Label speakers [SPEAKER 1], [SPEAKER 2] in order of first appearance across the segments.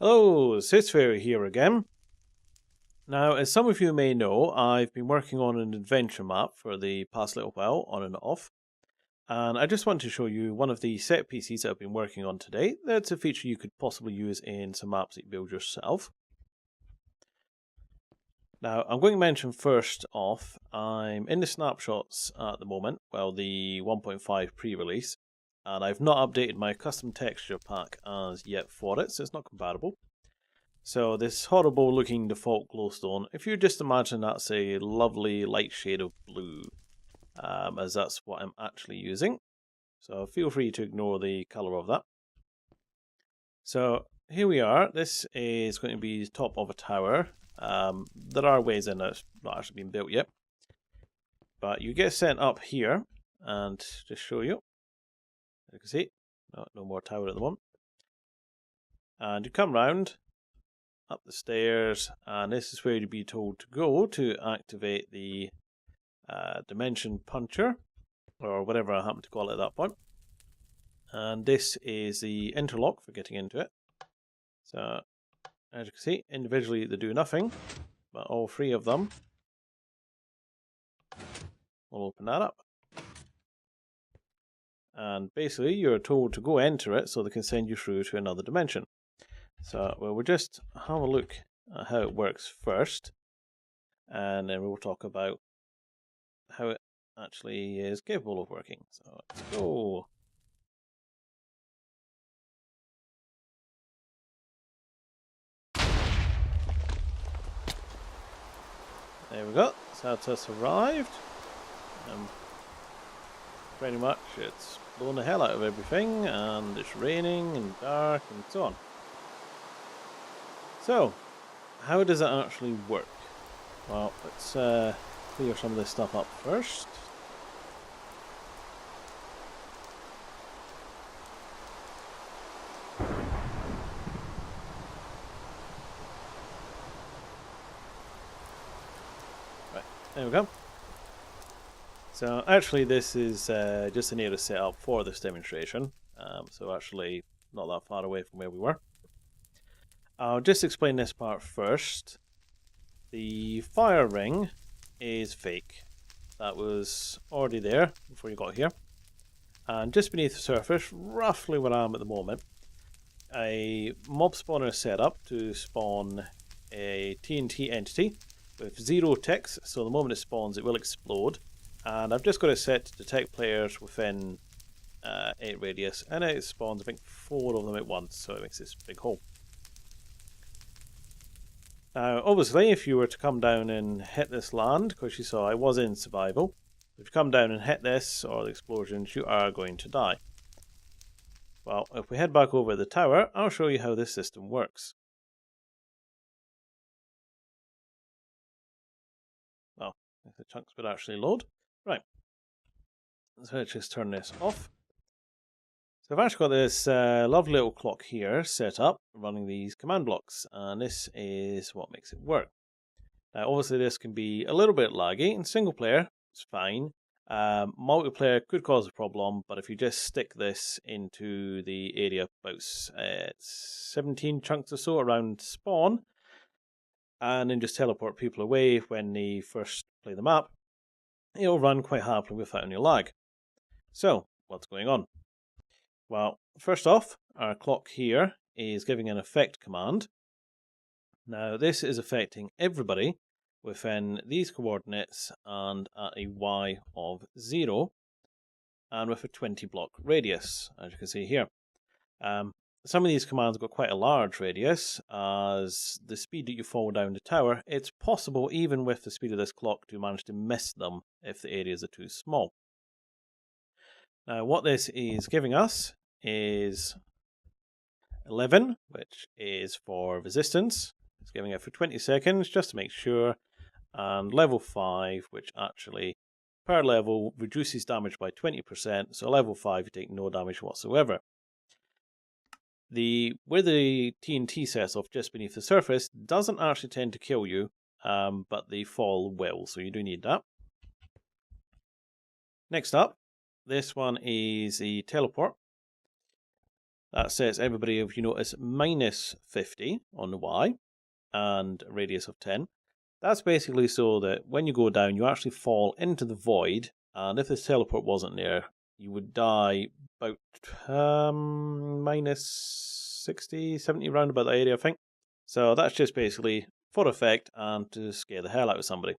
[SPEAKER 1] Hello, sysfailure here again. Now, as some of you may know, I've been working on an adventure map for the past little while, on and off, and I just want to show you one of the set pieces that I've been working on today. That's a feature you could possibly use in some maps that you build yourself. Now, I'm going to mention first off, I'm in the snapshots at the moment, well, the 1.5 pre-release, and I've not updated my custom texture pack as yet for it, so it's not compatible. So this horrible looking default glowstone, if you just imagine that's a lovely light shade of blue, as that's what I'm actually using. So feel free to ignore the colour of that. So here we are. This is going to be the top of a tower. There are ways in it, it's not actually been built yet. But you get sent up here, and just show you. As you can see, no more tower at the moment. And you come round, up the stairs, and this is where you'd be told to go to activate the dimension puncher, or whatever I happen to call it at that point. And this is the interlock for getting into it. So, as you can see, individually they do nothing, but all three of them will open that up. And basically, you're told to go enter it so they can send you through to another dimension. So, we'll just have a look at how it works first, and then we'll talk about how it actually is capable of working. So, let's go. There we go, so that's arrived. Pretty much it's blown the hell out of everything, and it's raining and dark and so on. So, how does it actually work? Well, let's clear some of this stuff up first. Right, there we go. So actually this is just the nearest setup for this demonstration, so actually not that far away from where we were. I'll just explain this part first. The fire ring is fake. That was already there before you got here. And just beneath the surface, roughly where I am at the moment, a mob spawner is set up to spawn a TNT entity with 0 ticks, so the moment it spawns it will explode. And I've just got it set to detect players within 8 radius, and it spawns I think 4 of them at once, so it makes this big hole. Now obviously if you were to come down and hit this land, because you saw I was in survival, if you come down and hit this or the explosions you are going to die. Well, if we head back over the tower, I'll show you how this system works. Well, if the chunks would actually load. Right, so let's just turn this off. So I've actually got this lovely little clock here set up, running these command blocks, and this is what makes it work. Now obviously this can be a little bit laggy. In single player, it's fine. Multiplayer could cause a problem, but if you just stick this into the area about 17 chunks or so around spawn, and then just teleport people away when they first play the map, it'll run quite happily without any lag. So, what's going on? Well, first off, our clock here is giving an effect command. Now, this is affecting everybody within these coordinates and at a Y of 0, and with a 20 block radius, as you can see here. Some of these commands have got quite a large radius, as the speed that you fall down the tower, it's possible even with the speed of this clock to manage to miss them if the areas are too small. Now what this is giving us is 11, which is for resistance. It's giving it for 20 seconds just to make sure, and level 5, which actually per level reduces damage by 20%, so level 5 you take no damage whatsoever. Where the TNT sets off just beneath the surface doesn't actually tend to kill you, but the fall will, so you do need that. Next up, this one is the teleport. That sets everybody, if you notice, minus 50 on the Y and a radius of 10. That's basically so that when you go down, you actually fall into the void, and if this teleport wasn't there, you would die about minus 60, 70, round about that area, I think. So that's just basically for effect and to scare the hell out of somebody.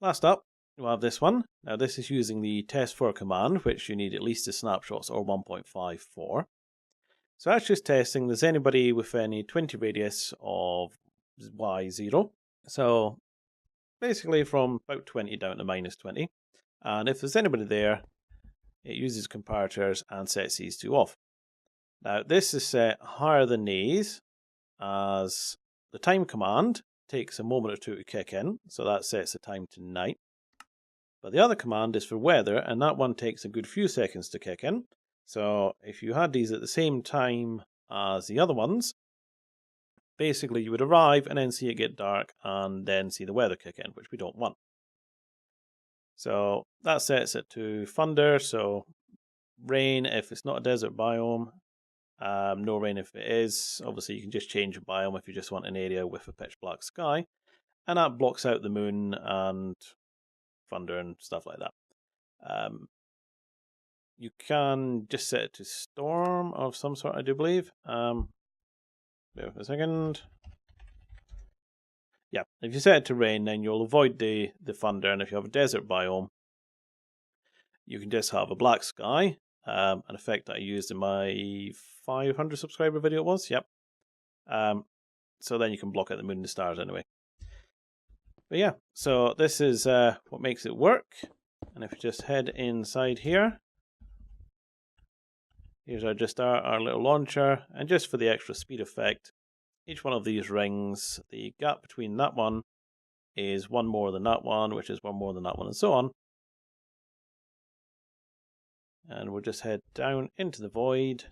[SPEAKER 1] Last up, we'll have this one. Now this is using the test4 command, which you need at least the snapshots or 1.5 for. So that's just testing, there's anybody within a 20 radius of Y0. So basically from about 20 down to minus 20. And if there's anybody there, it uses comparators and sets these two off. Now this is set higher than these, as the time command takes a moment or two to kick in, so that sets the time to night. But the other command is for weather, and that one takes a good few seconds to kick in. So if you had these at the same time as the other ones, basically you would arrive and then see it get dark and then see the weather kick in, which we don't want. So that sets it to thunder, so rain if it's not a desert biome, no rain if it is. Obviously you can just change a biome if you just want an area with a pitch black sky, and that blocks out the moon and thunder and stuff like that. You can just set it to storm of some sort, I do believe. Wait a second. Yeah, if you set it to rain, then you'll avoid the thunder, and if you have a desert biome, you can just have a black sky, an effect that I used in my 500 subscriber video it was, yep. So then you can block out the moon and the stars anyway. But yeah, so this is what makes it work. And if you just head inside here, here's our little launcher, and just for the extra speed effect, each one of these rings, the gap between that one is one more than that one, which is one more than that one, and so on. And we'll just head down into the void,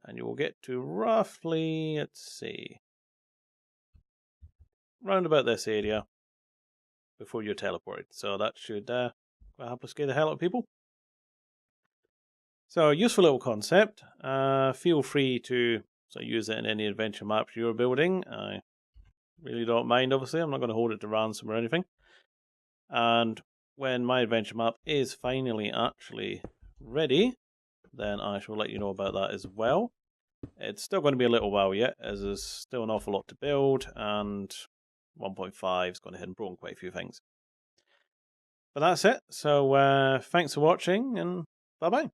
[SPEAKER 1] and you will get to roughly, let's see, round about this area before you're teleported. So that should quite happily scare the hell out of people. So, useful little concept. Feel free to use it in any adventure maps you're building. I really don't mind, obviously. I'm not going to hold it to ransom or anything. And when my adventure map is finally actually ready, then I shall let you know about that as well. It's still going to be a little while yet, as there's still an awful lot to build, and 1.5 is going ahead and broken quite a few things. But that's it. So, thanks for watching, and bye-bye.